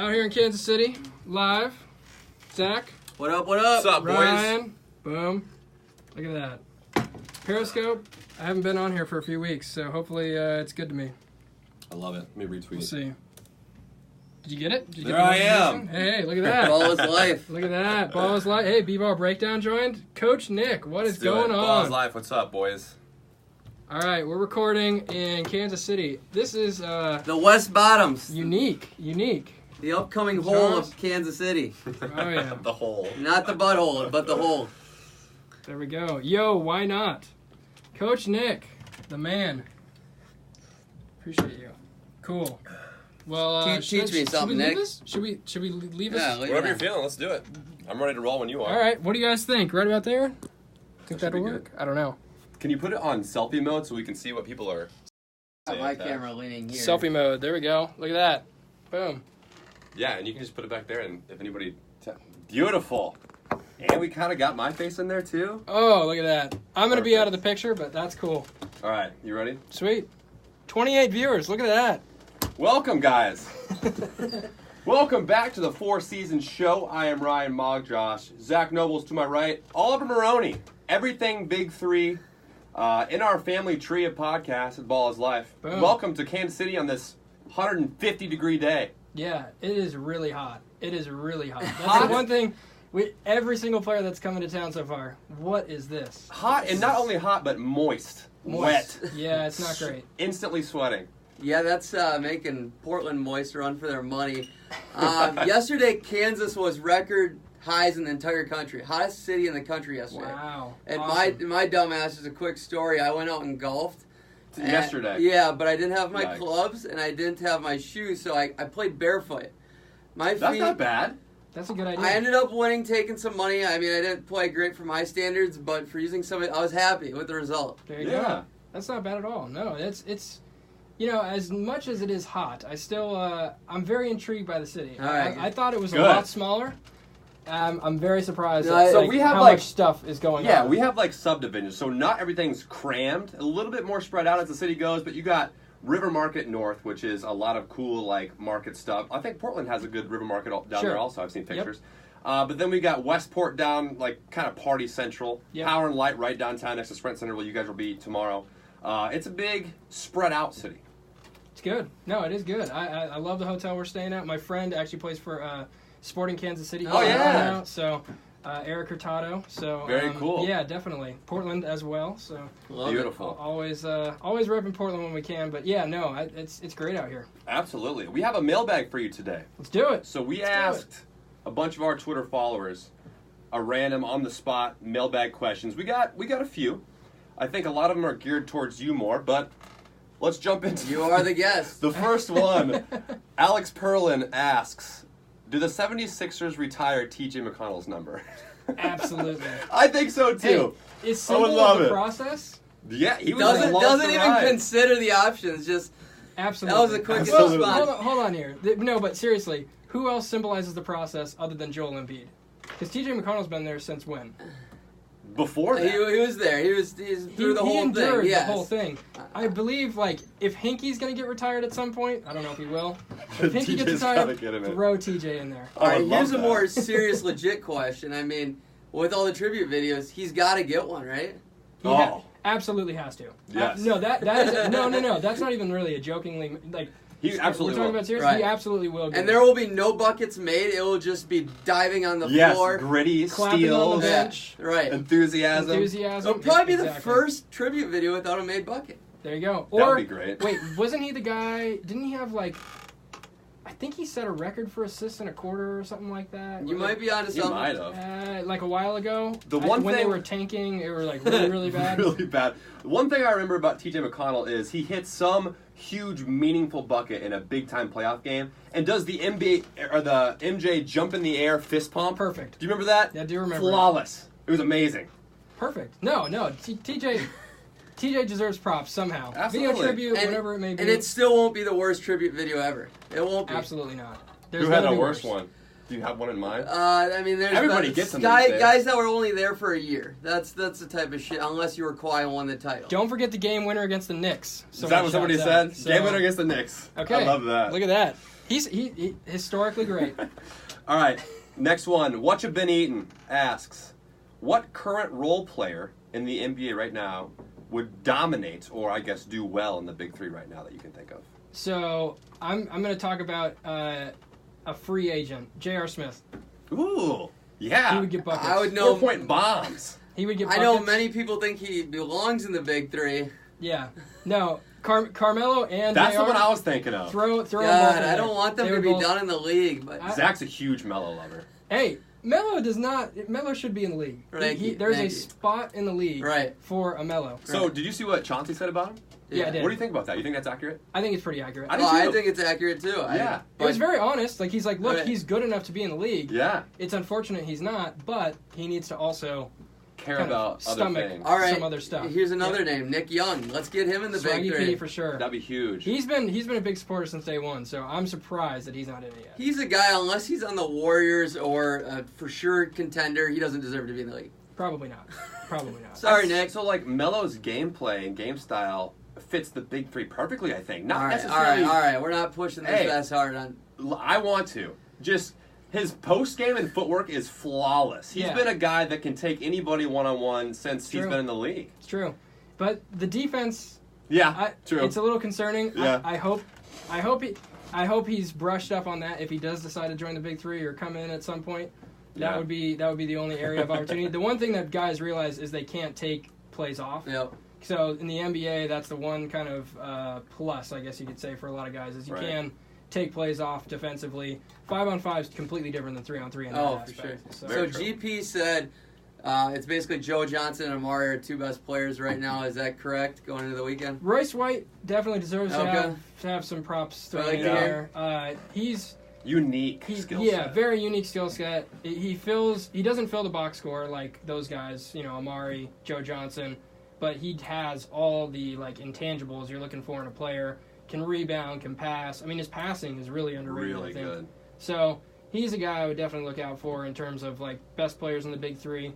Out here in Kansas City, live. Zach. What up, what up? What's up, boys? Ryan. Boom. Look at that. Periscope. I haven't been on here for a few weeks, so hopefully it's good to me. I love it. Let me retweet. We'll see. Did you get it? Did you There get the I am. Hey, look at that. Ball is life. Look at that. Ball is life. Hey, B-Ball Breakdown joined. Coach Nick, what is going on? Ball's life. What's up, boys? All right, we're recording in Kansas City. This is The West Bottoms. unique. The upcoming hole of Kansas City. Oh, yeah. The hole. Not the butthole, but the hole. There we go. Yo, why not? Coach Nick, the man. Appreciate you. Cool. Well, Teach me something, Nick. Should we leave Yeah, this? leave Whatever it you're on. feeling, let's do it. I'm ready to roll when you are. All right. What do you guys think? Right about there? Think That should that'll be work? I don't know. Can you put it on selfie mode so we can see what people are saying? My camera leaning here. Selfie mode. There we go. Look at that. Boom. Yeah, and you can just put it back there, and if anybody... Beautiful. And we kind of got my face in there, too. Oh, look at that. I'm going to be out of the picture, but that's cool. All right, you ready? Sweet. 28 viewers. Look at that. Welcome, guys. Welcome back to the Four Seasons Show. I am Ryan Mogjosh. Zach Noble's to my right. Oliver Maroney. Everything Big Three. In our family tree of podcasts at Ball is Life. Boom. Welcome to Kansas City on this 150-degree day. Yeah, it is really hot. It is really hot. That's Hot? the one thing. Every single player that's coming to town so far. What is this? Hot, and not only hot, but moist. Wet. Yeah, it's not great. Instantly sweating. Yeah, that's making Portland moist run for their money. Yesterday, Kansas was record highs in the entire country. Hottest city in the country yesterday. Wow. And Awesome. my dumbass is a quick story. I went out and golfed. Yesterday. Yeah, but I didn't have my Yikes. clubs and I didn't have my shoes, so I played barefoot. My That's feet. not bad. That's a good idea. I ended up winning, taking some money. I mean, I didn't play great for my standards, but for using some, I was happy with the result. There you Yeah. go. That's not bad at all. No, it's you know, as much as it is hot, I still I'm very intrigued by the city. All right. I thought it was Good. a lot smaller. I'm very surprised No, at so like, we have, how like- much stuff is going Yeah, on. we have like subdivisions, so not everything's crammed. A little bit more spread out as the city goes, but you got River Market North, which is a lot of cool like market stuff. I think Portland has a good River Market down Sure. there also. I've seen Yep. pictures. But then we got Westport down, like kind of party central. Yep. Power and Light right downtown next to Sprint Center, where you guys will be tomorrow. It's a big spread out city. It's good. No, it is good. I love the hotel we're staying at. My friend actually plays for Sporting Kansas City. Oh, yeah. Now, so Eric Hurtado. So Very cool. Yeah, definitely. Portland as well. So Love it. Beautiful. always repping Portland when we can. But yeah, no, it's great out here. Absolutely. We have a mailbag for you today. Let's do it. So we Let's do asked a bunch of our Twitter followers a random on the spot mailbag questions. We got a few. I think a lot of them are geared towards you more, but let's jump into You are the guest. the first one. Alex Perlin asks, do the 76ers retire TJ McConnell's number? Absolutely. I think so too. Hey, it's I would simple love as a it. process. Yeah, he was Doesn't even consider the options. Just Absolutely. That was the quickest Well, response. hold on here. No, but seriously, who else symbolizes the process other than Joel Embiid? Because TJ McConnell's been there since when? Before that. he was there. He's through the he whole endured thing. Yes. the whole thing. I believe, like, if Hinkey's going to get retired at some point, I don't know if he will. If Hinkey gets TJ's gotta retired, get him in. throw TJ in there. I All right, would love here's a that. more serious, legit question. I mean, with all the tribute videos, he's got to get one, right? He Oh. absolutely has to. Yes. No, that is no. That's not even really a jokingly like. He absolutely We're talking will. about serious. Right. He absolutely will. Get And it. there will be no buckets made. It will just be diving on the Yes, floor. gritty, Clapping steals, on the Yeah, bench. right. enthusiasm. Enthusiasm. It'll probably be the Exactly. first tribute video without a made bucket. There you go. That would Or be great. wait, wasn't he the guy? Didn't he have like? I think he set a record for assists in a quarter or something like that. You might be onto He something. might have. Like a while ago. The one when they thing- were tanking, they were like really, really bad. Really bad. One thing I remember about TJ McConnell is he hits some huge, meaningful bucket in a big-time playoff game, and does the NBA or the MJ jump in the air fist pump. Perfect. Do you remember that? Yeah, I do remember it. Flawless. It was amazing. Perfect. No. TJ deserves props somehow. Absolutely. Video tribute, And- whatever it may be. And it still won't be the worst tribute video ever. It won't be. absolutely not. There's Who had gotta the be worse worse. one? Do you have one in mind? I mean, there's Everybody been gets them these days. guys that were only there for a year. That's the type of shit. Unless you were Kawhi and won the title. Don't forget the game winner against the Knicks. Is that what somebody said? Game winner against the Knicks. Okay. I love that. Look at that. He's historically great. All right, next one. What You Been Eating asks, what current role player in the NBA right now would dominate, or I guess do well in the Big Three right now that you can think of? So I'm going to talk about a free agent, J.R. Smith. Ooh, yeah. He would get buckets. I would know. 4-point bombs. He would get I buckets. know many people think he belongs in the Big Three. Yeah. No, Carmelo and That's JR, the one I was thinking of. Throw them both God, in I there. don't want them They to were be both- done in the league, but Zach's a huge Melo lover. Hey, Melo does not. Melo should be in the league. There's Thank a you. spot in the league Right. for a Melo. So, did you see what Chauncey said about him? Yeah, I did. What do you think about that? You think that's accurate? I think it's pretty accurate. I do well, I too. think it's accurate too. Yeah. It was very honest. Like, he's like, look, Right. he's good enough to be in the league. Yeah. It's unfortunate he's not, but he needs to also Care kind of about other stomach things. All right. some other stuff. Here's another name, Nick Young. Let's get him in the Big Swaggy Three. P for sure. That'd be huge. He's been a big supporter since day one, so I'm surprised that he's not in it yet. He's a guy, unless he's on the Warriors or for sure contender, he doesn't deserve to be in the league. Probably not. Probably not. Sorry, Nick. So, like, Melo's gameplay and game style fits the Big Three perfectly, I think. Not All right, necessarily. all right. We're not pushing this Hey. as hard on. I want to. Just his post game and footwork is flawless. He's Yeah. been a guy that can take anybody one-on-one since he's True. been in the league. It's true, but the defense. Yeah, true. It's a little concerning. Yeah. I hope he's brushed up on that if he does decide to join the Big Three or come in at some point. That Yeah. would be the only area of opportunity. The one thing that guys realize is they can't take plays off. Yep. So in the NBA, that's the one kind of plus, I guess you could say, for a lot of guys, is you Right. can take plays off defensively. 5-on-5 is completely different than 3-on-3 in that Oh, for aspect. sure. So, Very So true. GP said it's basically Joe Johnson and Amari are two best players right now. Is that correct going into the weekend? Royce White definitely deserves Okay. to have some props I thrown like in to there. He's Unique skill set. very unique skill set. He doesn't fill the box score like those guys, Amari, Joe Johnson, but he has all the like intangibles you're looking for in a player. Can rebound, can pass. I mean, his passing is really underrated. Really I think. good. So he's a guy I would definitely look out for in terms of like best players in the Big Three.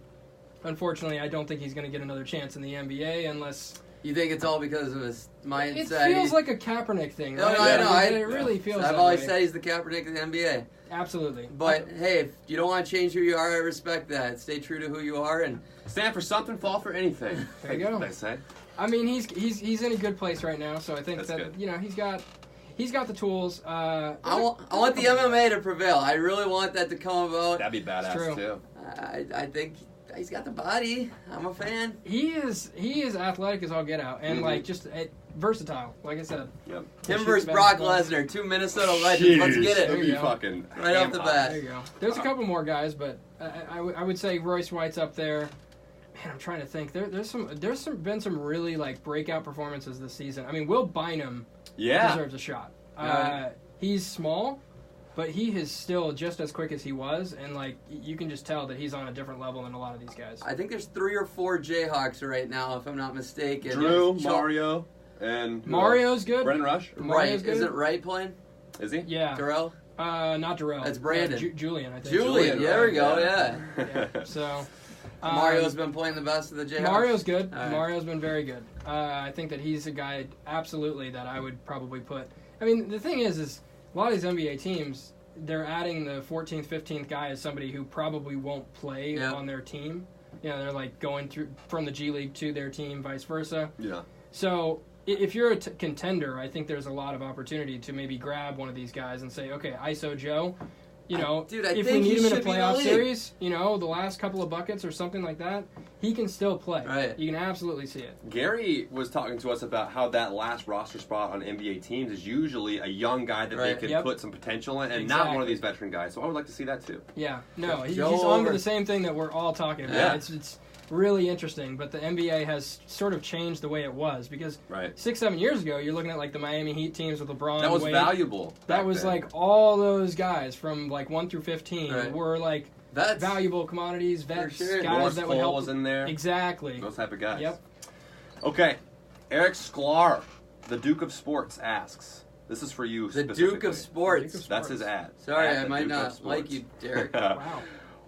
Unfortunately, I don't think he's going to get another chance in the NBA unless You think it's all because of his mindset? it feels like a Kaepernick thing. No, Right? I know. It really feels. I've that always way. said he's the Kaepernick of the NBA. Absolutely. But hey, if you don't want to change who you are, I respect that. Stay true to who you are, and Stand for something, fall for anything. There you go. They say. I mean, he's in a good place right now, so I think That's that good. he's got the tools. I want the MMA to prevail. I really want that to come about. That'd be badass true. too. I think he's got the body. I'm a fan. He is athletic as all get out, and Mhm. like just versatile. Like I said, Yep. Him Shoots versus Brock basketball. Lesnar, two Minnesota legends. Let's get That'd it. There be you go. fucking Right off the ham bat. There you go. There's a couple more guys, but I would say Royce White's up there. Man, I'm trying to think. There's been some really like breakout performances this season. I mean, Will Bynum Yeah. deserves a shot. Yeah. He's small, but he is still just as quick as he was, and like you can just tell that he's on a different level than a lot of these guys. I think there's 3 or 4 Jayhawks right now, if I'm not mistaken. Drew, Chil- Mario, and who Mario's else? good. Brendan Rush. Right. Mario's good. Isn't Wright playing? Is he? Yeah. Darrell? Not Darrell. That's Brandon. Julian, I think. Julian. There we go. yeah. Yeah. So. Mario's been playing the best of the Jayhawks. Mario's good. All right. Mario's been very good. I think that he's a guy absolutely that I would probably put. I mean, the thing is a lot of these NBA teams, they're adding the 14th, 15th guy as somebody who probably won't play Yeah. on their team. They're like going through from the G League to their team, vice versa. Yeah. So if you're a contender, I think there's a lot of opportunity to maybe grab one of these guys and say, okay, ISO Joe. Dude, I if we think need he him in a should be in the playoff league. series, the last couple of buckets or something like that, he can still play. Right. You can absolutely see it. Gary was talking to us about how that last roster spot on NBA teams is usually a young guy that Right. they could Yep. put some potential in, and not one Exactly. of these veteran guys. So I would like to see that too. Yeah. No, he's Joe on over. to the same thing that we're all talking about. Yeah. It's really interesting, but the NBA has sort of changed the way it was because Right. 6-7 years ago, you're looking at like the Miami Heat teams with LeBron. That was Wade. valuable. That back was then. like all those guys from like 1 through 15 Right. were like That's valuable commodities, vets, sure. guys Morris that would Cole help. was in there. Exactly. Those type of guys. Yep. Okay. Eric Sklar, the Duke of Sports, asks. This is for you the specifically. Duke of Sports. Duke of That's his ad. Sorry, At I the might Duke of not Sports. like you, Derek. Wow.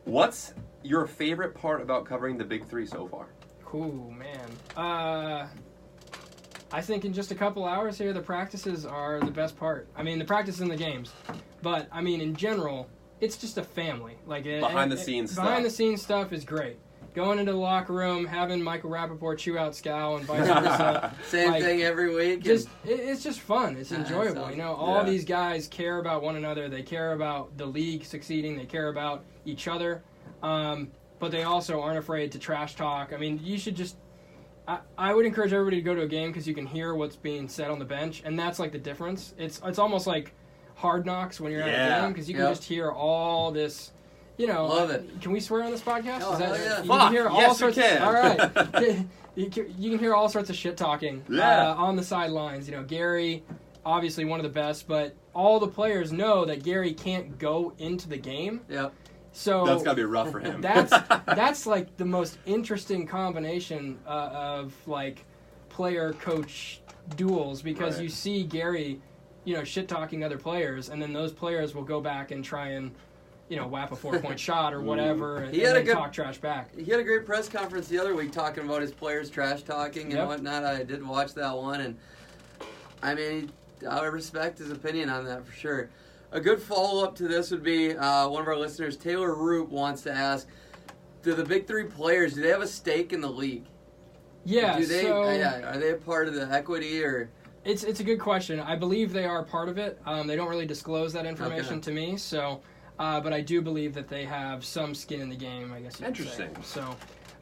What's your favorite part about covering the Big Three so far? Cool, man. I I think in just a couple hours here, the practices are the best part. I mean, the practice and the games. But, I mean, in general, it's just a family. Like Behind-the-scenes stuff. Behind-the-scenes stuff is great. Going into the locker room, having Michael Rappaport chew out Scow and vice versa. Same thing every week. It's just fun. It's enjoyable. All yeah. these guys care about one another. They care about the league succeeding. They care about each other. But they also aren't afraid to trash talk. I mean, you should just... I would encourage everybody to go to a game because you can hear what's being said on the bench, and that's like the difference. It's almost like Hard Knocks when you're at a game because you can just hear all this... Love it. Can we swear on this podcast? Oh, yeah. You can hear all yes, sorts. you can. All right. You can hear all sorts of shit talking on the sidelines. Gary, obviously one of the best, but all the players know that Gary can't go into the game. Yep. So that's gotta be rough for him. That's like the most interesting combination of like player coach duels because you see Gary, shit talking other players, and then those players will go back and try and whap a 4-point shot or whatever, and then talk trash back. He had a great press conference the other week talking about his players trash talking and whatnot. I did watch that one, and I mean, I respect his opinion on that for sure. A good follow-up to this would be one of our listeners, Taylor Roop, wants to ask, do the big three players, do they have a stake in the league? Yeah. Are they a part of the equity or... It's a good question. I believe they are part of it. They don't really disclose that information to me, so... but I do believe that they have some skin in the game, I guess you could say. Interesting. So,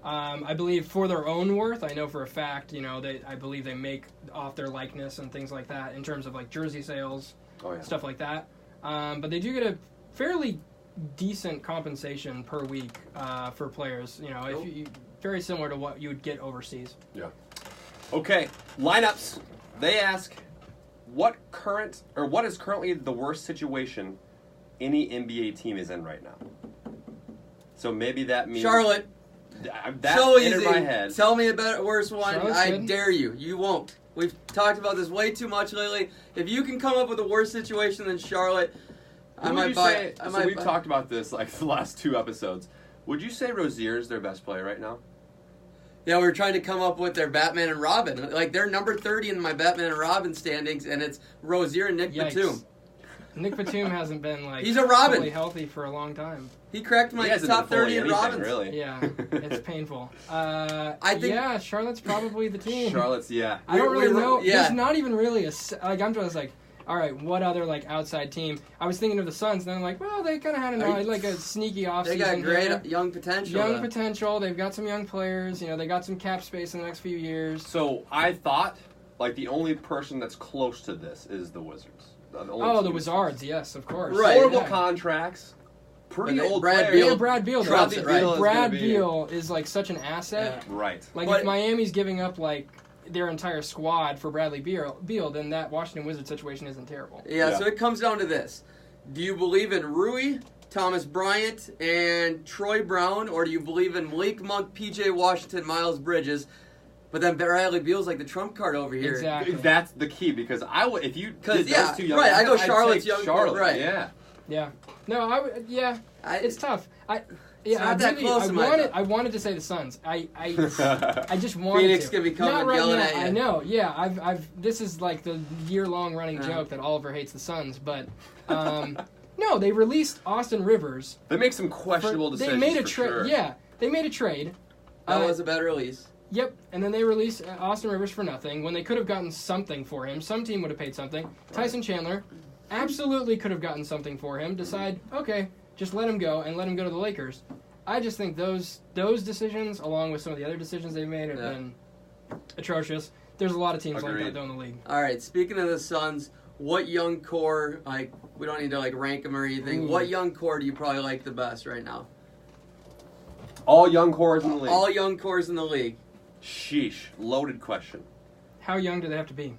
I believe for their own worth, I know for a fact, I believe they make off their likeness and things like that in terms of like jersey sales, stuff like that. But they do get a fairly decent compensation per week for players. Very similar to what you would get overseas. Yeah. Okay, lineups. They ask, what is currently the worst situation any NBA team is in right now? So maybe that means Charlotte. That so entered easy. my head. Tell me about a worse one. Charlotte's I good. dare you. You won't. We've talked about this way too much lately. If you can come up with a worse situation than Charlotte, I might buy. We've talked about this like the last 2 episodes. Would you say Rozier is their best player right now? Yeah, we were trying to come up with their Batman and Robin. Like, they're number 30 in my Batman and Robin standings, and it's Rozier and Nick Batum. Nick Batum hasn't been He's a Robin. fully healthy for a long time. He cracked my top 30 in Robins. Really. Yeah, it's painful. I think Charlotte's probably the team. Charlotte's, yeah. I don't really know. Yeah. There's not even really I'm just like, all right, what other like outside team? I was thinking of the Suns, and then I'm like, well, they kind of had a sneaky offseason. They got great young potential. Potential. They've got some young players. They got some cap space in the next few years. So I thought like the only person that's close to this is the Wizards. The Wizards, yes, of course. Right. Horrible contracts. Pretty old Brad players. Beal. Brad Beal. Trumps it, right. Brad Beal is like such an asset. Yeah. Right. Like if Miami's giving up like their entire squad for Bradley Beal, then that Washington Wizards situation isn't terrible. Yeah, so it comes down to this. Do you believe in Rui, Thomas Bryant, and Troy Brown, or do you believe in Malik Monk, P.J. Washington, Miles Bridges? But then Bradley Beal's like the trump card over here. Exactly. That's the key because if you did those two young right, I go I'd Charlotte's take young Charlotte, right. Yeah. Yeah. No, it's tough. I wanted to say the Suns. I just wanted Phoenix to. can be coming Not right yelling now. at you. I know. Yeah, this is like the year-long running joke that Oliver hates the Suns, but no, they released Austin Rivers. They make some questionable decisions. They made a trade. trade. Yeah, they made a trade. That was a bad release. Yep, and then they released Austin Rivers for nothing when they could have gotten something for him. Some team would have paid something. Tyson Chandler absolutely could have gotten something for him. Decide, okay, just let him go and let him go to the Lakers. I just think those decisions, along with some of the other decisions they've made, have been atrocious. There's a lot of teams like that though in the league. All right, speaking of the Suns, what young core, we don't need to rank them or anything, what young core do you probably like the best right now? All young cores in the league. All young cores in the league. Sheesh. Loaded question. How young do they have to be?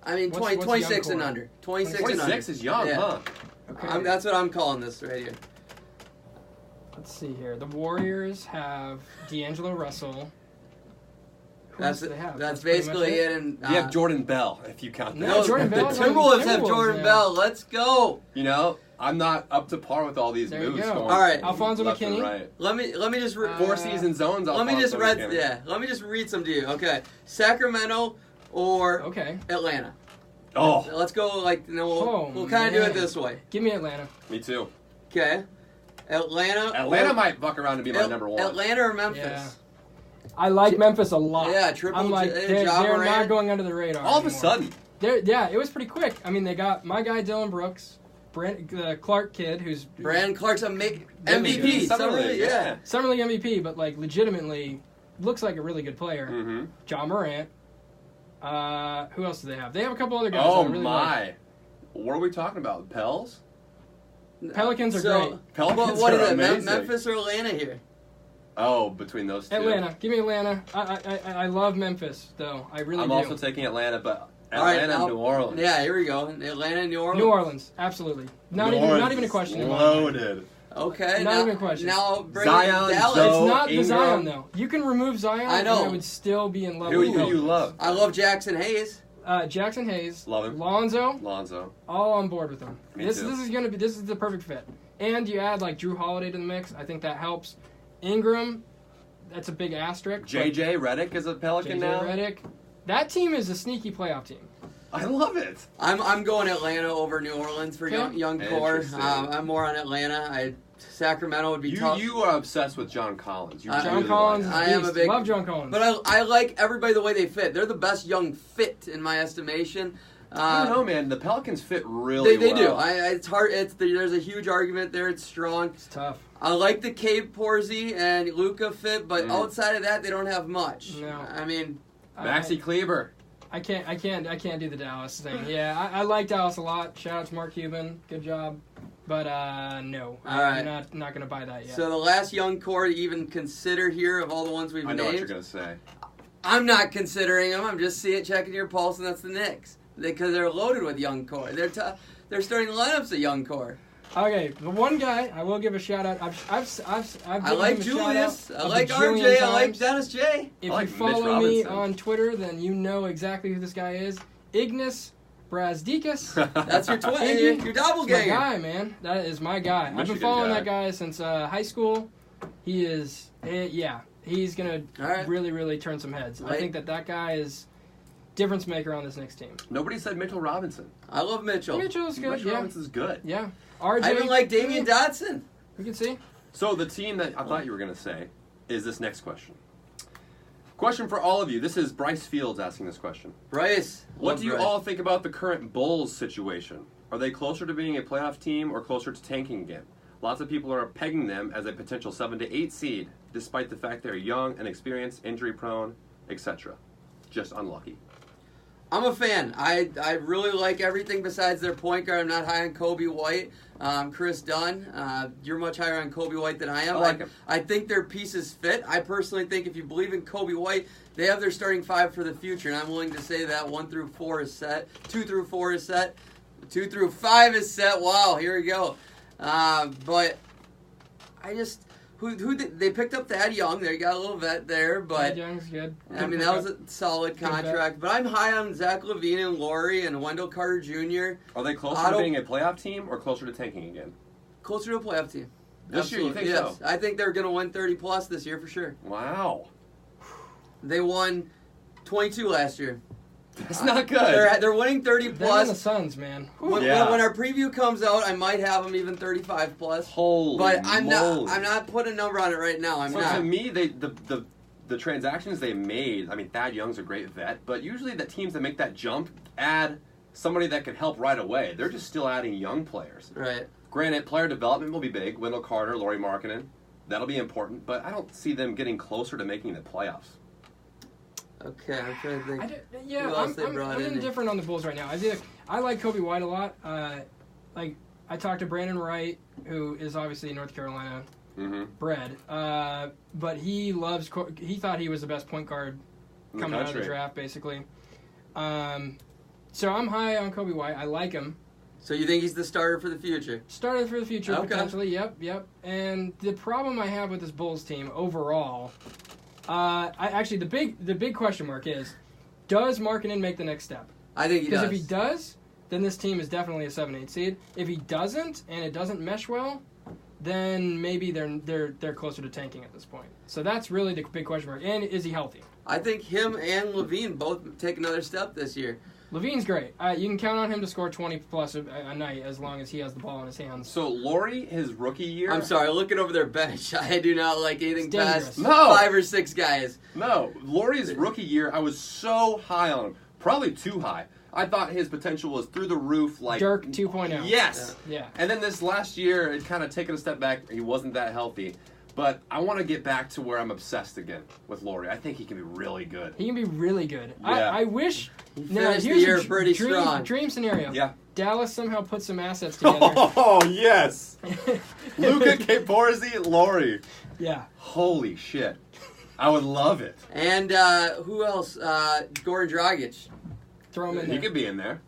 I mean, 26 and under. 26 and under. 26 is young, huh? Okay. That's what I'm calling this right here. Let's see here. The Warriors have D'Angelo Russell. Who else do they have? That's basically it. And you have Jordan Bell, if you count that. No, Jordan Bell. The Timberwolves have Jordan Bell. Let's go. I'm not up to par with all these moves. There you go. Going all right, Alfonso left McKinney. Right. Let me just 4 season zones. Let me just read some to you. Okay, Sacramento or Okay. Atlanta. Oh. Let's go we'll kind of do it this way. Give me Atlanta. Me too. Okay. Atlanta might buck around to be my number one. Atlanta or Memphis? Yeah. I like Memphis a lot. Yeah, triple I'm like, they're not going under the radar All of a anymore. sudden. It was pretty quick. I mean, they got my guy Dylan Brooks, the Clark kid, who's Brandon Clark's a MVP. Summer League, yeah. Summer League MVP, but like legitimately looks like a really good player. Mm-hmm. John Morant. Who else do they have? They have a couple other guys. Oh that I really my! like. What are we talking about? Pels? Pelicans are great. Pelicans what are is it? amazing. Memphis or Atlanta here? Oh, between those two. Atlanta. Give me Atlanta. I love Memphis though. I really I'm do. also taking Atlanta, but Atlanta and New Orleans. Yeah, here we go. Atlanta and New Orleans. New Orleans, absolutely. Not even a question. In my mind. Loaded. Okay. Not even a question. Now bring Zion, Dallas. Zoe, It's not the Ingram. Zion though. You can remove Zion, I know. and I would still be in love Who with do you love? I love Jackson Hayes. Jackson Hayes. Love him. Lonzo. All on board with him. Me This too. is the perfect fit. And you add like Drew Holiday to the mix. I think that helps. Ingram, that's a big asterisk. JJ Redick is a Pelican now. Redick. That team is a sneaky playoff team. I love it. I'm going Atlanta over New Orleans for Okay. young core. Interesting. I'm more on Atlanta. Sacramento would be tough. You are obsessed with John Collins. You John really Collins, like I him. am a big- love John Collins. But I like everybody the way they fit. They're the best young fit in my estimation. I don't know, man. The Pelicans fit really They well. do. It's hard. There's a huge argument there. It's strong. It's tough. I like the Cade Porzy and Luka fit, but outside of that, they don't have much. No. I mean, Maxi Kleber. I can't do the Dallas thing. Yeah, I like Dallas a lot. Shout out to Mark Cuban. Good job. But no, All right. I'm not gonna buy that yet. so the last young core to even consider here of all the ones we've I know what you're named, gonna say. I'm not considering them. I'm just checking your pulse, and that's the Knicks because they're loaded with young core. They're starting lineups of young core. Okay, the one guy I will give a shout out. I've I given like him a Julius. shout I out like a bajillion RJ. I like times. Dennis J. If I like you Mitch follow me Robinson. on Twitter, then you know exactly who this guy is. Ignas Brazdeikis. That's your twin. Iggy. Your That's my doppelganger. guy, man. That is my guy. I've Michigan been following guy. that guy since high school. He is, he's gonna All right. really, really turn some heads. I Right. think that guy is difference maker on this next team. Nobody said Mitchell Robinson. I love Mitchell. Mitchell's good. Mitchell Yeah, Robinson's good. yeah. RJ. I even like Damian Dotson. We can see. So the team that I thought you were gonna say is this next question. Question for all of you. This is Bryce Fields asking this question. Bryce. What Love do you Bryce. all think about the current Bulls situation? Are they closer to being a playoff team or closer to tanking again? Lots of people are pegging them as a potential 7 to 8 seed, despite the fact they're young and experienced, injury prone, etc. Just unlucky. I'm a fan. I really like everything besides their point guard. I'm not high on Kobe White. Chris Dunn, you're much higher on Kobe White than I am. I like him. I think their pieces fit. I personally think if you believe in Kobe White, they have their starting five for the future, and I'm willing to say that 1 through 4 is set, 2 through 4 is set, 2 through 5 is set. Wow, here we go. But I just they picked up Thad Young. They got a little vet there, but Thad Young's good. I mean, that was a solid contract. But I'm high on Zach LaVine and Laurie and Wendell Carter Jr. Are they closer to being a playoff team or closer to tanking again? Closer to a playoff team. This year, you think yes. so? I think they're going to win 30-plus this year for sure. Wow. They won 22 last year. That's not good. They're winning Them and the 30-plus. Suns, man. When our preview comes out, I might have them even 35-plus. Holy But I'm moly. not putting a number on it right now. I'm So not. to me, the transactions they made, I mean, Thad Young's a great vet, but usually the teams that make that jump add somebody that can help right away. They're just still adding young players. Right. Granted, player development will be big. Wendell Carter, Laurie Markkinen, that'll be important, but I don't see them getting closer to making the playoffs. Okay, I'm trying to think. Who I'm else they brought in? indifferent on the Bulls right now. I like Kobe White a lot. Like I talked to Brandon Wright, who is obviously North Carolina bred, but he loves. He thought he was the best point guard coming out of the draft, basically. So I'm high on Kobe White. I like him. So you think he's the starter for the future? Started for the future, Okay. potentially. Yep. And the problem I have with this Bulls team overall, the big question mark is, does Markkinen make the next step? I think he does. Because if he does, then this team is definitely a 7-8 seed. If he doesn't, and it doesn't mesh well, then maybe they're closer to tanking at this point. So that's really the big question mark. And is he healthy? I think him and Levine both take another step this year. Levine's great. You can count on him to score 20-plus a night as long as he has the ball in his hands. So, Laurie, his rookie year... I'm sorry, looking over their bench, I do not like anything past No. 5 or 6 guys. No, Laurie's rookie year, I was so high on him. Probably too high. I thought his potential was through the roof. Like Dirk 2.0. Yes. Yeah. And then this last year, it kind of taken a step back. He wasn't that healthy. But I want to get back to where I'm obsessed again with Laurie. I think he can be really good. He can be really good. Yeah. I wish... He finished the year pretty strong. Dream scenario. Yeah. Dallas somehow put some assets together. Oh, yes. Luka Kaporzi, Laurie. Yeah. Holy shit. I would love it. And who else? Goran Dragic. Throw him in He there. could be in there.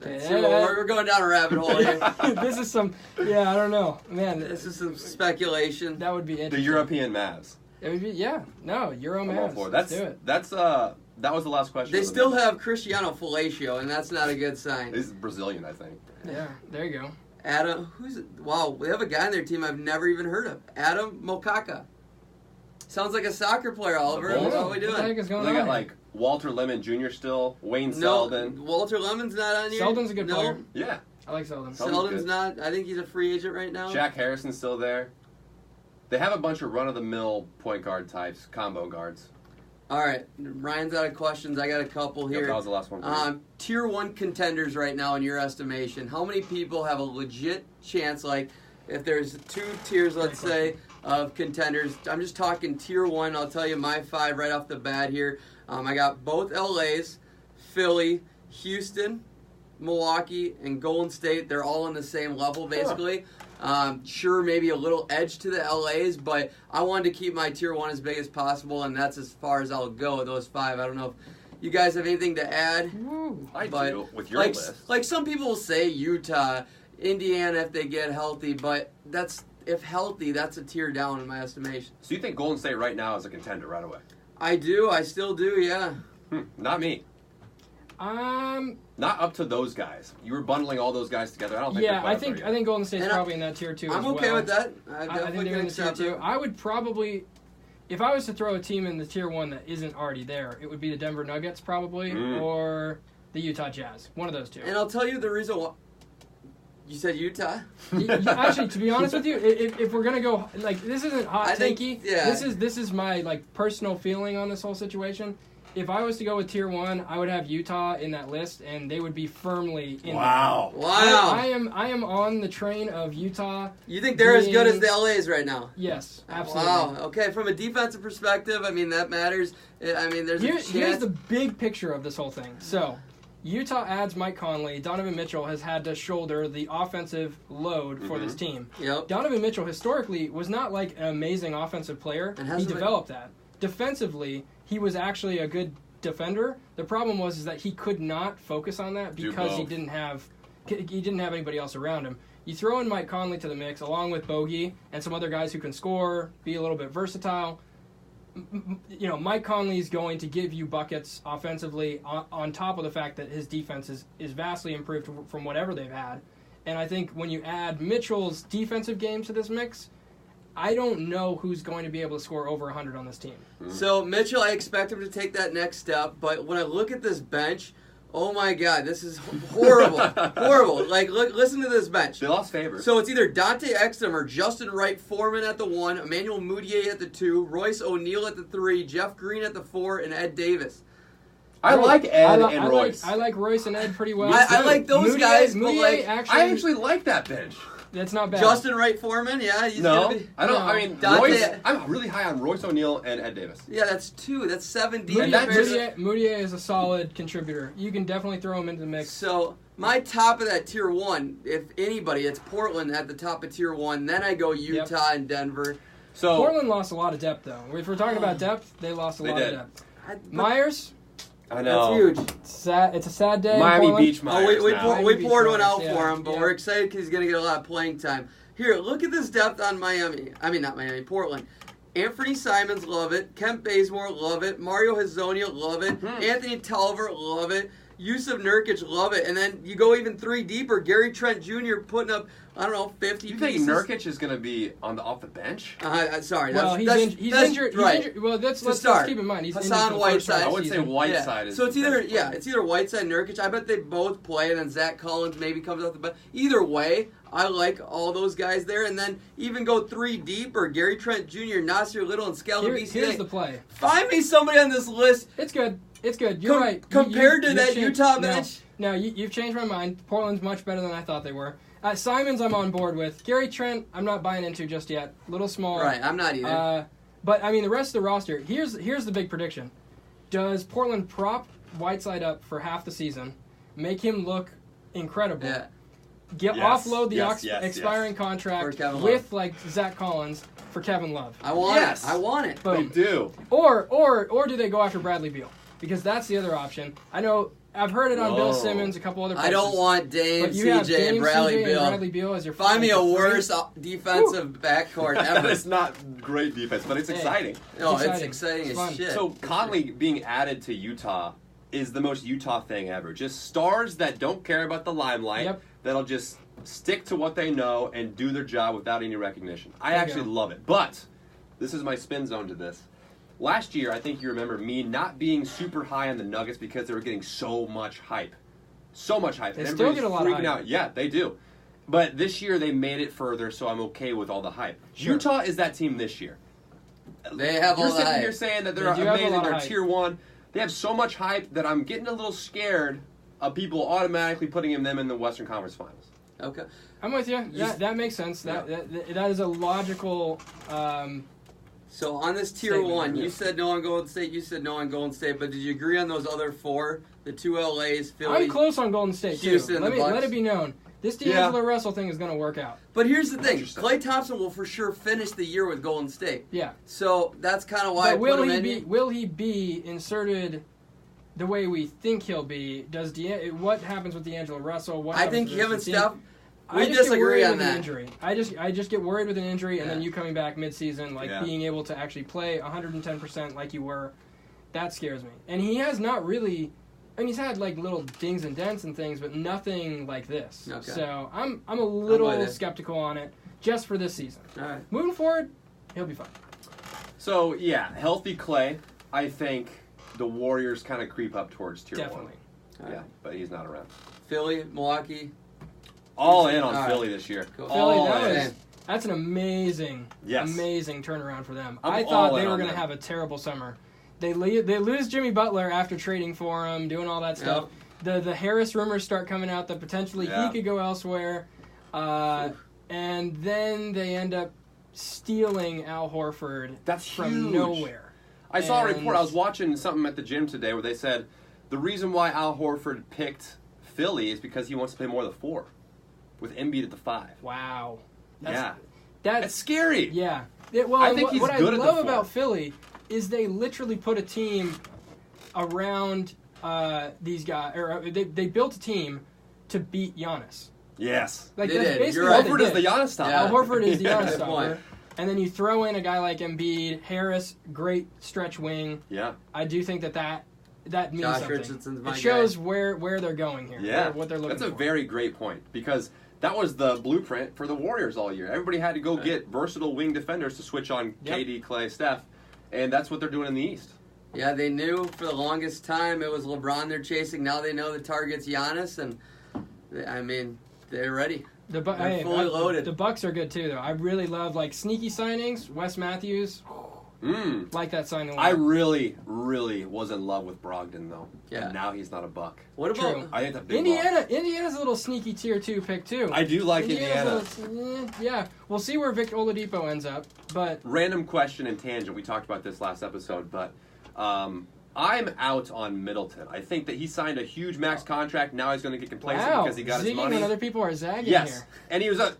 We're going down a rabbit hole here. This is some... Yeah, I don't know. Man, This is some speculation. that would be interesting. The European Mavs. It would be, yeah. No, Euro I'm all Mavs. for it. Let's do it. That was the last question. They still have Cristiano Fellatio, and that's not a good sign. He's Brazilian, I think. Yeah, there you go. Adam, wow, they have a guy on their team I've never even heard of. Adam Mokaka. Sounds like a soccer player, Oliver. The Bulls? What are we What the heck doing? is going They on? got like Walter Lemon Jr. still, Wayne No, Selden. Walter Lemon's not on here. Selden's a good no. player. Yeah. I like Selden. Selden's Selden's good. not. I think he's a free agent right now. Jack Harrison's still there. They have a bunch of run-of-the-mill point guard types, combo guards. All right, Ryan's out of questions. I got a couple Yep, here. that was the last one. For you. Tier 1 contenders right now in your estimation. How many people have a legit chance, like if there's 2 tiers, let's say, of contenders? I'm just talking tier 1. I'll tell you my 5 right off the bat here. I got both LAs, Philly, Houston, Milwaukee, and Golden State. They're all on the same level, basically. Sure, maybe a little edge to the LAs, but I wanted to keep my tier 1 as big as possible, and that's as far as I'll go with those 5. I don't know if you guys have anything to add. Woo. I but do, with your like, list. Like some people will say Utah, Indiana if they get healthy, but if healthy, that's a tier down in my estimation. So you think Golden State right now is a contender right away? I still do, yeah. Not me. Not up to those guys. You were bundling all those guys together. I don't think. Yeah, I think Golden State's And probably in that tier 2 as I'm well. okay with that. I I definitely think can they're in the tier accept 2. it. I would probably, if I was to throw a team in the tier 1 that isn't already there, it would be the Denver Nuggets probably, or the Utah Jazz. One of those 2. And I'll tell you the reason why. You said Utah? Actually, to be honest with you, if we're gonna go like this isn't hot I think- takey. yeah. This is my like personal feeling on this whole situation. If I was to go with tier 1, I would have Utah in that list, and they would be firmly in. Wow. Wow. I am on the train of Utah. You think they're as good as the LAs right now? Yes, absolutely. Wow. Okay, from a defensive perspective, I mean, that matters. I mean, there's a chance. Here's the big picture of this whole thing. So, Utah adds Mike Conley. Donovan Mitchell has had to shoulder the offensive load for this team. Yep. Donovan Mitchell historically was not like an amazing offensive player. And He hasn't been. developed that. Defensively, he was actually a good defender. The problem was that he could not focus on that because he didn't have anybody else around him. You throw in Mike Conley to the mix along with Bogey and some other guys who can score, be a little bit versatile. You know, Mike Conley is going to give you buckets offensively on top of the fact that his defense is vastly improved from whatever they've had. And I think when you add Mitchell's defensive game to this mix, I don't know who's going to be able to score over 100 on this team. So, Mitchell, I expect him to take that next step, but when I look at this bench, oh my God, this is horrible. Horrible. Like, listen to this bench. They lost favor. So it's either Dante Exum or Justin Wright Foreman at the 1, Emmanuel Mudiay at the 2, Royce O'Neal at the 3, Jeff Green at the 4, and Ed Davis. I like Ed and Royce. I like Royce and Ed pretty well. I like those guys, but like, I actually like that bench. That's not bad. Justin Wright Foreman, yeah, he's gonna be. I don't. No. I mean, Dante- Royce. I'm really high on Royce O'Neal and Ed Davis. Yeah, that's 2. That's 7 deep. And that just- Mudiay is a solid contributor. You can definitely throw him into the mix. So my top of that tier 1, if anybody, it's Portland at the top of tier 1. Then I go Utah and Denver. So Portland lost a lot of depth, though. If we're talking about depth, they lost a lot did. of depth. Myers, I know. That's huge. it's a sad day. in Miami Portland. Beach Myers. We now. poured one out Yeah, for him, but yeah. we're excited because he's going to get a lot of playing time. Here, look at this depth on Miami. I mean, not Miami, Portland. Anthony Simons, love it. Kemp Bazemore, love it. Mario Hezonja, love it. Anthony Talbot, love it. Yusuf Nurkic, love it. And then you go even 3 deeper. Gary Trent Jr. putting up, I don't know, 50 You pieces. think Nurkic is going to be off the bench? Sorry. Well, he's injured. Right. Well, let's keep in mind. He's Hassan Whiteside. I would say Whiteside is. So it's either Whiteside, Nurkic. I bet they both play, and then Zach Collins maybe comes off the bench. Either way, I like all those guys there. And then even go 3 deeper. Gary Trent Jr., Nasir Little, and Scalabrine. Here's the play. Find me somebody on this list. It's good. You're right. Compared to that Utah bench? No, you've changed my mind. Portland's much better than I thought they were. Simons I'm on board with. Gary Trent I'm not buying into just yet. Little small. Right, I'm not either. But, I mean, the rest of the roster, here's the big prediction. Does Portland prop Whiteside up for half the season, make him look incredible, offload the expiring contract with, like, Zach Collins for Kevin Love? I want it. Boom. They do. Or do they go after Bradley Beal? Because that's the other option. I know I've heard it on Bill Simmons, a couple other places. I don't want Dame, CJ, and Bradley Beal as your find me a worse defensive backcourt ever. It's not great defense, but it's exciting. No, it's exciting as shit. So Conley being added to Utah is the most Utah thing ever. Just stars that don't care about the limelight, that'll just stick to what they know and do their job without any recognition. I actually love it. But this is my spin zone to this. Last year, I think you remember me not being super high on the Nuggets because they were getting so much hype. So much hype. They still get a lot of hype. Out. Yeah, they do. But this year, they made it further, so I'm okay with all the hype. Sure. Utah is that team this year. They have all the hype. You're sitting here saying that they're amazing, they're tier 1. They have so much hype that I'm getting a little scared of people automatically putting them in the Western Conference Finals. Okay. I'm with you. That makes sense. That is a logical... So on this tier 1, you said no on Golden State, you said no on Golden State, but did you agree on those other 4? The 2 LAs, Philly, I'm close on Golden State, Houston, too. Let it be known. This D'Angelo Russell thing is going to work out. But here's the thing. Klay Thompson will for sure finish the year with Golden State. Yeah. So that's kind of why I put him in. Will he be inserted the way we think he'll be? What happens with D'Angelo Russell? I think him and Steph... I disagree on that. Injury. I just get worried with an injury, and then you coming back mid-season, being able to actually play 110% like you were, that scares me. And he has not really, he's had like little dings and dents and things, but nothing like this. Okay. So I'm a little skeptical on it just for this season. All right. Moving forward, he'll be fine. So healthy Klay, I think the Warriors kind of creep up towards tier 1. Definitely. Yeah, but he's not around. Philly, Milwaukee. All in on Philly this year. Cool. Philly, that's an amazing turnaround for them. I thought they were going to have a terrible summer. They lose Jimmy Butler after trading for him, doing all that stuff. Yep. The Harris rumors start coming out that potentially he could go elsewhere. And then they end up stealing Al Horford from nowhere. I saw a report. I was watching something at the gym today where they said the reason why Al Horford picked Philly is because he wants to play more of the 4. With Embiid at the 5. Wow. That's scary. Yeah. I think he's what good I at love the 4. about Philly is they literally put a team around these guys, or they built a team to beat Giannis. Yes. Like they that's did. basically Al Horford is the Giannis stopper. Al Horford is the Giannis stopper. And then you throw in a guy like Embiid, Harris, great stretch wing. Yeah. I do think that means Josh something. Richardson's my it shows guy. where they're going here. Yeah. What they're looking for. That's a very great point because that was the blueprint for the Warriors all year. Everybody had to go get versatile wing defenders to switch on KD, Klay, Steph, and that's what they're doing in the East. Yeah, they knew for the longest time it was LeBron they're chasing. Now they know the target's Giannis, and they're ready. They're fully loaded. The Bucks are good too, though. I really love sneaky signings. Wes Matthews. Like that signing. I really, really was in love with Brogdon, though. Yeah. And now he's not a Buck. What about... True. I think that's a big Indiana? loss. Indiana's a little sneaky tier 2 pick, too. I do like Indiana. Yeah. We'll see where Victor Oladipo ends up, but... Random question and tangent. We talked about this last episode, but I'm out on Middleton. I think that he signed a huge max contract. Now he's going to get complacent because he got his money. When other people are zagging here. And he was a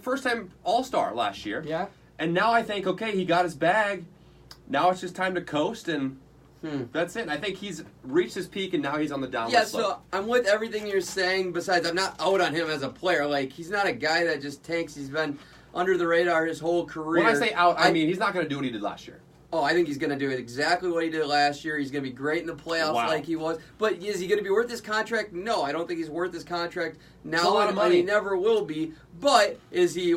first-time All-Star last year. Yeah. And now I think, okay, he got his bag. Now it's just time to coast, and that's it. And I think he's reached his peak, and now he's on the downward slope. So I'm with everything you're saying. Besides, I'm not out on him as a player. He's not a guy that just tanks. He's been under the radar his whole career. When I say out, I mean he's not going to do what he did last year. Oh, I think he's going to do exactly what he did last year. He's going to be great in the playoffs like he was. But is he going to be worth this contract? No, I don't think he's worth this contract now. It's a lot of money. He never will be. But is he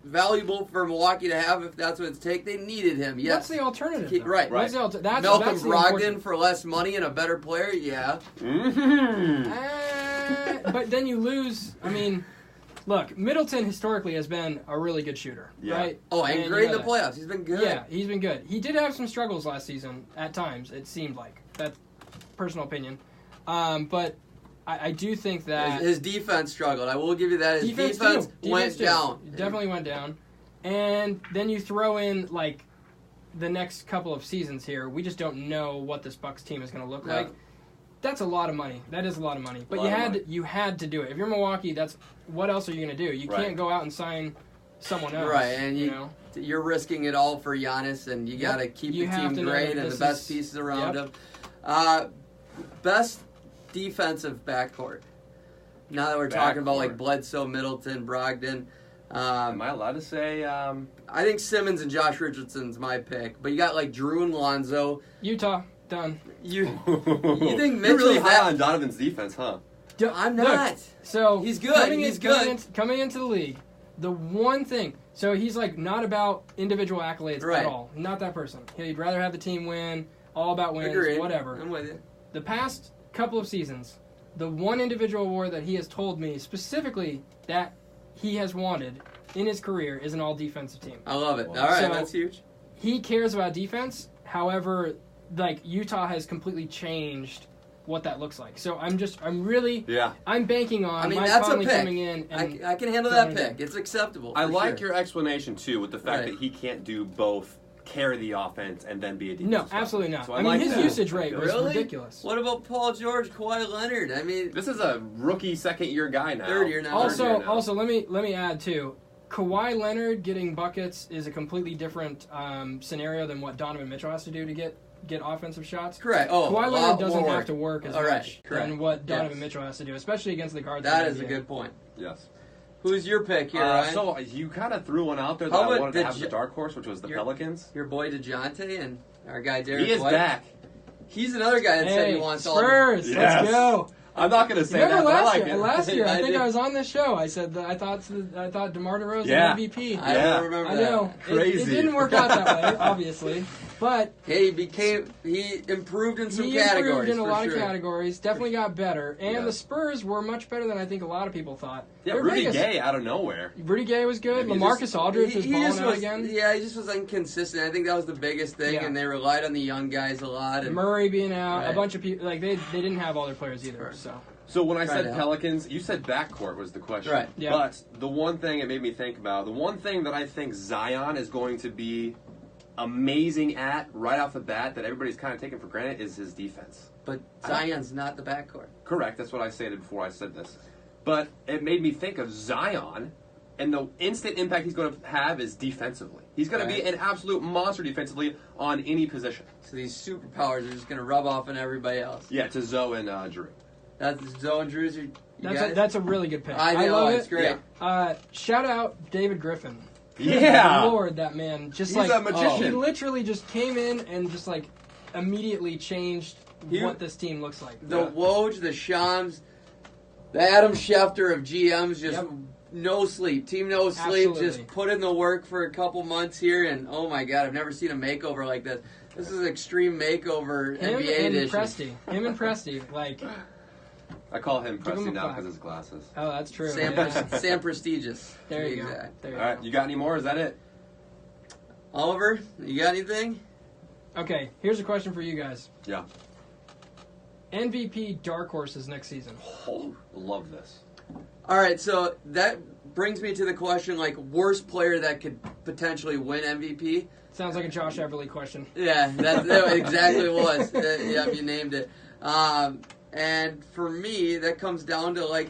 valuable for Milwaukee to have if that's what it's take? They needed him, yes. What's the alternative? Right. What's the that's Malcolm that's Brogdon for less money and a better player? Yeah. But then you lose. I mean, look, Middleton historically has been a really good shooter, right? Oh, and great in the playoffs. He's been good. Yeah, he's been good. He did have some struggles last season at times, it seemed like. That's personal opinion. But I do think that... His defense struggled. I will give you that. His defense went down. It definitely went down. And then you throw in, like, the next couple of seasons here. We just don't know what this Bucks team is going to look like. That's a lot of money. That is a lot of money. But you had to do it. If you're Milwaukee, that's what else are you going to do? You can't go out and sign someone else. Right, and you're risking it all for Giannis, and you got to keep the team great and the best pieces around him. Best defensive backcourt. Now that we're talking about like Bledsoe, Middleton, Brogdon. Am I allowed to say? I think Simmons and Josh Richardson's my pick. But you got like Drew and Lonzo. Utah. Done. You think Mitchell's You're really high on Donovan's defense, huh? I'm not. Look, so he's good. He's good. Coming into the league, the one thing. So he's like not about individual accolades at all. Not that person. He'd rather have the team win. All about wins. Agreed. Whatever. I'm with you. The past couple of seasons, the one individual award that he has told me specifically that he has wanted in his career is an all-defensive team. I love it. All right, so that's huge. He cares about defense. However, like Utah has completely changed what that looks like. So I'm banking on Mike that's Conley a pick. Coming in. And I can handle that pick. It's acceptable. I like your explanation too, with the fact that he can't do both, carry the offense and then be a defensive No, absolutely not. So I mean, his usage rate was ridiculous. What about Paul George, Kawhi Leonard? I mean, this is a rookie second-year guy now. Third year now. Also, let me add too. Kawhi Leonard getting buckets is a completely different scenario than what Donovan Mitchell has to do to get offensive shots. Correct. Kawhi Leonard doesn't have to work as much Correct. than what Donovan Mitchell has to do, especially against the guards. That is a good point. Yes. Who's your pick here, Ryan? So you kind of threw one out there that I wanted to have as a dark horse, which was the Pelicans. Your boy DeJounte and our guy Derek White. He is back. He's another guy that said he wants Spurs. Let's go. I'm not going to say that. Last year, I think I was on this show. I said that I thought DeMar DeRozan was MVP. I don't remember that. I know. Crazy. It didn't work out that way, obviously. But he improved in some categories. He improved in a lot of categories. Definitely got better. And the Spurs were much better than I think a lot of people thought. Yeah, Rudy Gay out of nowhere. Rudy Gay was good. LaMarcus Aldridge was balling out again. Yeah, he just was inconsistent. I think that was the biggest thing, and they relied on the young guys a lot. And Murray being out, a bunch of people they didn't have all their players either. So when I said Pelicans, you said backcourt was the question. Right. Yeah. But the one thing it made me think about, the one thing that I think Zion is going to be amazing at right off the bat that everybody's kind of taken for granted is his defense. But Zion's not the backcourt. Correct. That's what I stated before I said this. But it made me think of Zion, and the instant impact he's going to have is defensively. He's going to be an absolute monster defensively on any position. So these superpowers are just going to rub off on everybody else. Yeah, to Zoe and Drew. That's Zoe and Drew's. That's a really good pick. I know, it's great. Yeah. Shout out David Griffin. Yeah. Lord, that man. He's a magician. He literally just came in and just immediately changed what this team looks like. The Woj, the Shams, the Adam Schefter of GMs, just no sleep. Team no sleep. Absolutely. Just put in the work for a couple months here, and oh my God, I've never seen a makeover like this. This is extreme makeover NBA edition. Him and Presti, I call him Presti now because of his glasses. Oh, that's true. Sam Prestigious. There you go. All right, you got any more? Is that it? Oliver, you got anything? Okay, here's a question for you guys. Yeah. MVP dark horses next season. Oh, love this. All right, so that brings me to the question, worst player that could potentially win MVP. Sounds like a Josh Everly question. Yeah, that exactly was. Yep, you named it. And for me, that comes down to,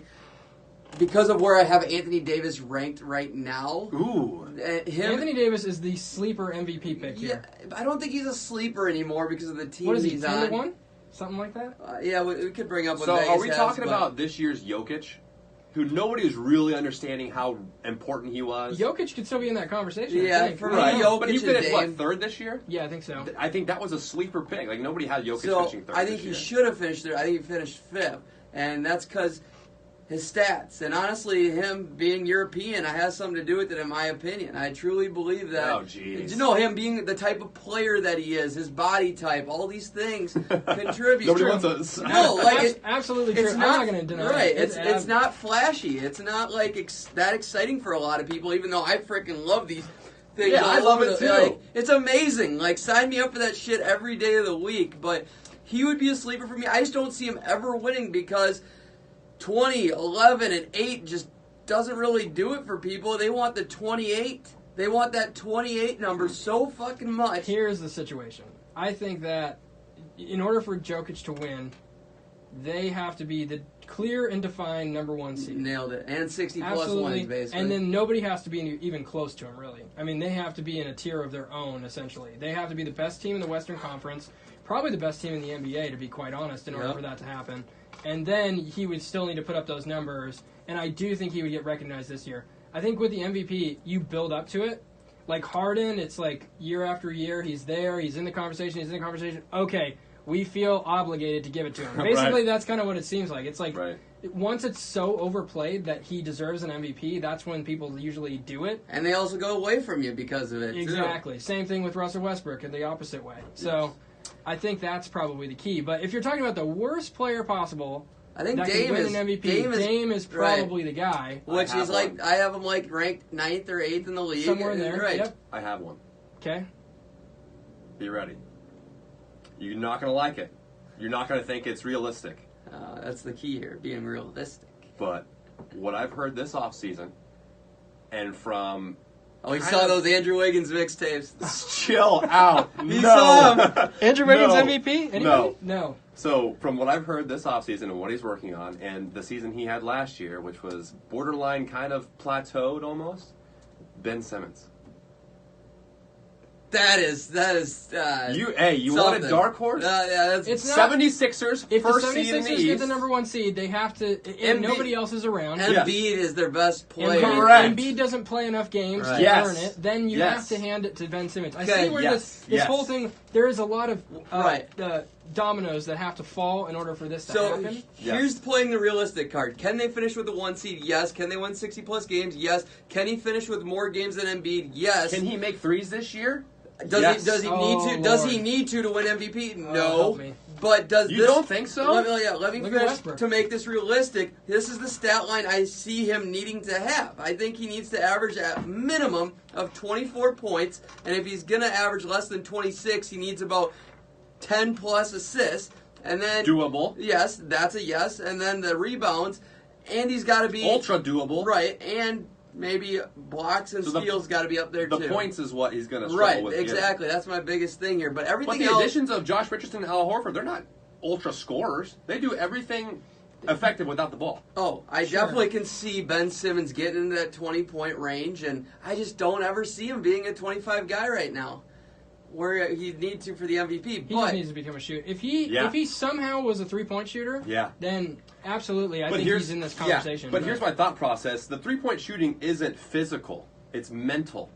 because of where I have Anthony Davis ranked right now. Ooh. Anthony Davis is the sleeper MVP pick here. I don't think he's a sleeper anymore because of the team what is he, he's 10 on. to 1? Something like that? Yeah, we could bring up what So Vegas are we has, talking about this year's Jokic? who nobody was really understanding how important he was. Jokic could still be in that conversation. Yeah, for me, Jokic but he finished, third this year? Yeah, I think so. I think that was a sleeper pick. Like, nobody had Jokic finishing third. I think he should have finished there. I think he finished fifth. And that's because his stats. And honestly, him being European, has something to do with it, in my opinion. I truly believe that. Oh, jeez. You know, him being the type of player that he is, his body type, all these things contribute. Nobody wants to... No, like absolutely true. I'm not going to deny right. it. It's not flashy. It's not like that exciting for a lot of people, even though I freaking love these things. Yeah, I love it too. Like, it's amazing. Like, sign me up for that shit every day of the week. But he would be a sleeper for me. I just don't see him ever winning because 20, 11, and 8 just doesn't really do it for people. They want the 28. They want that 28 number so fucking much. Here's the situation. I think that in order for Jokic to win, they have to be the clear and defined number one seed. Nailed it. And 60 Absolutely. plus wins, basically. And then nobody has to be even close to him, really. I mean, they have to be in a tier of their own, essentially. They have to be the best team in the Western Conference, probably the best team in the NBA, to be quite honest, in order for that to happen. And then he would still need to put up those numbers, and I do think he would get recognized this year. I think with the MVP, you build up to it. Like Harden, it's like year after year, he's there, he's in the conversation, okay, we feel obligated to give it to him. Basically, that's kind of what it seems like. It's like once it's so overplayed that he deserves an MVP, that's when people usually do it. And they also go away from you because of it, Exactly. too. Same thing with Russell Westbrook in the opposite way. So I think that's probably the key. But if you're talking about the worst player possible, I think that Dame can win is an MVP, Dame is probably the guy. Which is like, I have him like ranked 9th or 8th in the league. Somewhere in there. Right. Yep. I have one. Okay. Be ready. You're not going to like it. You're not going to think it's realistic. That's the key here, being realistic. But what I've heard this offseason, and from... Oh, he saw those Andrew Wiggins mixtapes. Chill out. He saw him. Andrew Wiggins MVP? Anybody? No. So, from what I've heard this offseason and what he's working on, and the season he had last year, which was borderline kind of plateaued almost, Ben Simmons. That is. You want a dark horse? Yeah, it's not, 76ers, if first the 76ers seed in the get East. the number one seed, they have to, and nobody else is around. Embiid is their best player. Embiid doesn't play enough games to earn it. Then you have to hand it to Ben Simmons. I see where this whole thing, there is a lot of dominoes that have to fall in order for this to happen. Here's playing the realistic card. Can they finish with the 1 seed? Yes. Can they win 60-plus games? Yes. Can he finish with more games than Embiid? Yes. Can he make threes this year? Does he need to? Does he need to win MVP? No. But does you don't think so? Let me finish to make this realistic. This is the stat line I see him needing to have. I think he needs to average at minimum of 24 points, and if he's gonna average less than 26, he needs about 10 plus assists. And then doable. Yes, that's a yes. And then the rebounds, and he's got to be ultra doable. Right, and maybe blocks and steals got to be up there too. The points is what he's going to struggle with. Right, exactly. That's my biggest thing here. But everything the else, additions of Josh Richardson and Al Horford, they're not ultra scorers. They do everything effective without the ball. Oh, I definitely can see Ben Simmons getting into that 20-point range, and I just don't ever see him being a 25 guy right now, where he needs to for the MVP. He just needs to become a shooter. If he somehow was a 3-point shooter, then absolutely, I think he's in this conversation. But here's my thought process. The 3-point shooting isn't physical. It's mental.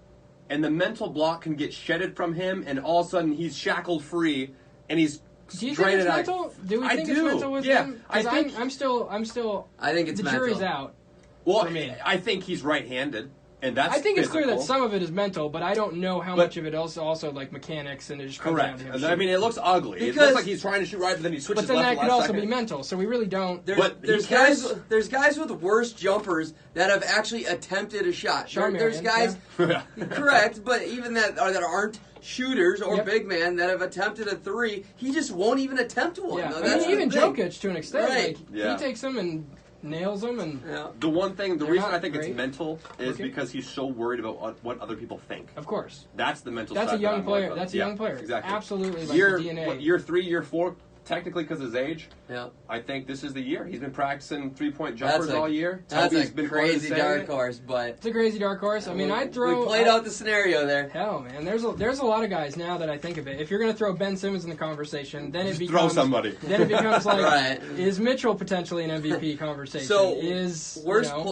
And the mental block can get shedded from him, and all of a sudden he's shackled free, and he's Do you think it's mental? Do we think it's mental with him? I think I'm still. I think it's the mental. jury's out. Well, for me. I think he's right-handed. And that's I think physical. it's clear that some of it is mental, but I don't know how much of it is also like mechanics, and it just comes down to him. I mean, it looks ugly. It looks like he's trying to shoot right, but then he switches left. But then left that could also second. be mental, so we really don't. There's guys with worse jumpers that have actually attempted a shot. There's guys, correct, but even that aren't shooters or big man that have attempted a 3. He just won't even attempt one. Yeah. No, I mean, even Jokic to an extent. Right. He takes them and nails them. And the reason I think it's mental is because he's so worried about what other people think. Of course. That's the mental That's side. A young player. Exactly. Absolutely. Like year the DNA. Year 3, year 4, technically because of his age. Yeah. I think this is the year. He's been practicing 3-point jumpers all year. That's Toby's a been crazy dark horse, but It's a crazy dark horse. I mean, I'd throw... We played out the scenario there. Hell, man. There's a lot of guys now that I think of it. If you're going to throw Ben Simmons in the conversation, then it becomes... Throw somebody. Then it becomes like, Right. Is Mitchell potentially an MVP conversation? So, Is...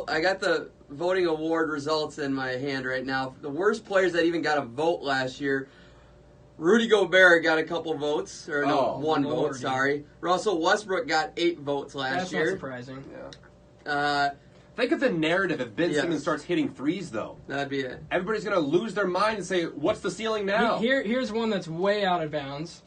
I got the voting award results in my hand right now. The worst players that even got a vote last year... Rudy Gobert got a couple votes, or one vote, sorry. Russell Westbrook got 8 votes last year. That's not surprising. Yeah. Think of the narrative if Ben Simmons starts hitting threes, though. That'd be it. Everybody's going to lose their mind and say, what's the ceiling now? Here's one that's way out of bounds.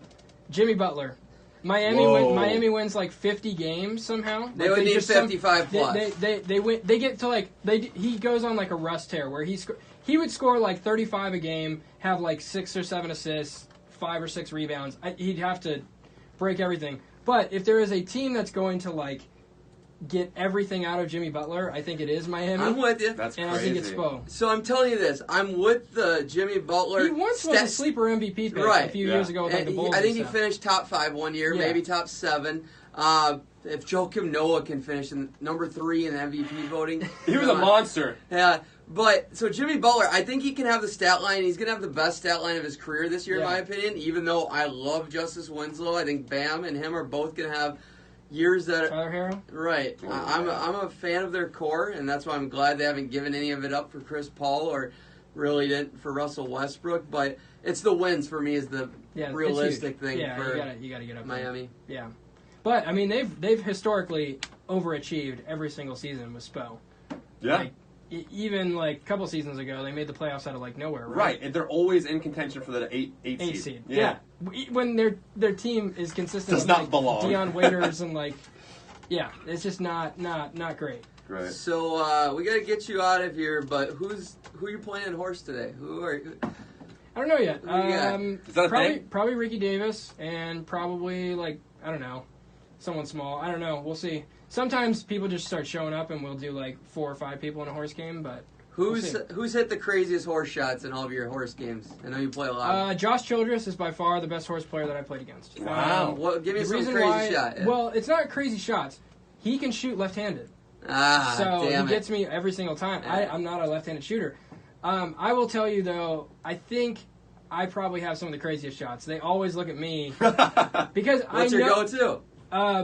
Jimmy Butler. Miami wins like 50 games somehow. They would need 55 plus. They get to like he goes on like a rust tear where he would score like 35 a game, have like 6 or 7 assists, 5 or 6 rebounds. He'd have to break everything. But if there is a team that's going to like get everything out of Jimmy Butler, I think it is Miami. I'm with you. That's and crazy. I think it's Spo. So I'm telling you this. I'm with the Jimmy Butler. He once was a sleeper MVP pick a few years ago with like the Bulls. I think he finished top 5 one year, maybe top 7. If Joakim Noah can finish in number 3 in the MVP voting, he was a monster. Yeah. But, so Jimmy Butler, I think he can have the stat line. He's going to have the best stat line of his career this year, in my opinion, even though I love Justice Winslow. I think Bam and him are both going to have years that... Tyler Hero? Right. I'm a fan of their core, and that's why I'm glad they haven't given any of it up for Chris Paul or really didn't for Russell Westbrook. But it's the wins for me is the realistic thing for you gotta get up Miami. There. Yeah. But, I mean, they've historically overachieved every single season with Spo. Yeah. Like, even like a couple seasons ago, they made the playoffs out of like nowhere, right? Right, and they're always in contention for the 8 seed. Yeah. When their team is consistent Does with not like belong. Deion Waiters and like, it's just not great. Right. So we got to get you out of here, but who are you playing in horse today? I don't know yet. Is that a thing? Probably Ricky Davis and probably like, I don't know, someone small. I don't know. We'll see. Sometimes people just start showing up and we'll do like 4 or 5 people in a horse game, but who's hit the craziest horse shots in all of your horse games? I know you play a lot. Josh Childress is by far the best horse player that I played against. Wow. Give me some crazy shot. Yeah. Well, it's not crazy shots. He can shoot left-handed. So he gets me every single time. Yeah. I'm not a left-handed shooter. I will tell you though, I think I probably have some of the craziest shots. They always look at me because What's your go-to?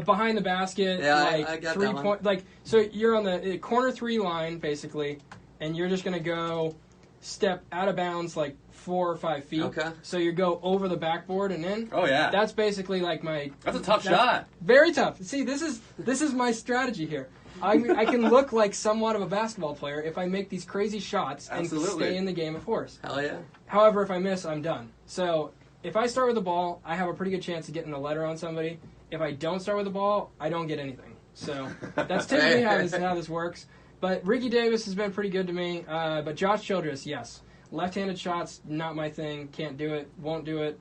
Behind the basket, I got 3-point, like so you're on the corner 3 line basically, and you're just gonna go step out of bounds like 4 or 5 feet. Okay. So you go over the backboard and in. Oh yeah. That's basically like my. That's a tough shot. Very tough. See, this is my strategy here. I can look like somewhat of a basketball player if I make these crazy shots and stay in the game of horse. Hell yeah. However, if I miss, I'm done. So if I start with the ball, I have a pretty good chance of getting a letter on somebody. If I don't start with the ball, I don't get anything. So that's typically how this works. But Ricky Davis has been pretty good to me. But Josh Childress, yes. Left-handed shots, not my thing. Can't do it. Won't do it.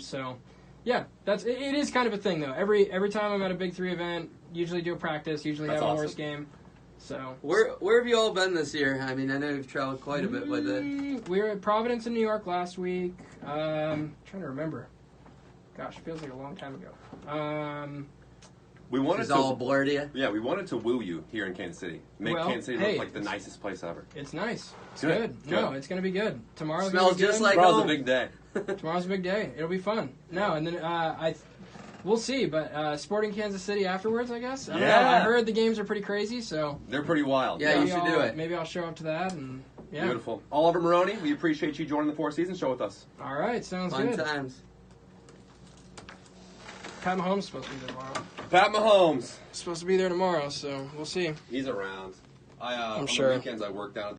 So, yeah, it is kind of a thing, though. Every time I'm at a Big 3 event, usually do a practice, usually have a horse game. So where have you all been this year? I mean, I know you've traveled quite a bit with it. We were at Providence in New York last week. Trying to remember. Gosh, it feels like a long time ago. We wanted it's all blurred to you? Yeah, we wanted to woo you here in Kansas City. Make Kansas City look like the nicest place ever. It's nice. It's good. No, it's going to be good. Tomorrow's smells just like tomorrow's a big day. Tomorrow's a big day. It'll be fun. No, and then we'll see. But Sporting Kansas City afterwards, I guess. I don't know. I heard the games are pretty crazy, so they're pretty wild. Yeah, you should do it. Maybe I'll show up to that. And yeah, beautiful. Oliver Maroney, we appreciate you joining the Four Seasons Show with us. All right, sounds good. Fun times. Pat Mahomes is supposed to be there tomorrow. Pat Mahomes Supposed to be there tomorrow, so we'll see. He's around. I'm on sure. the weekends I work down at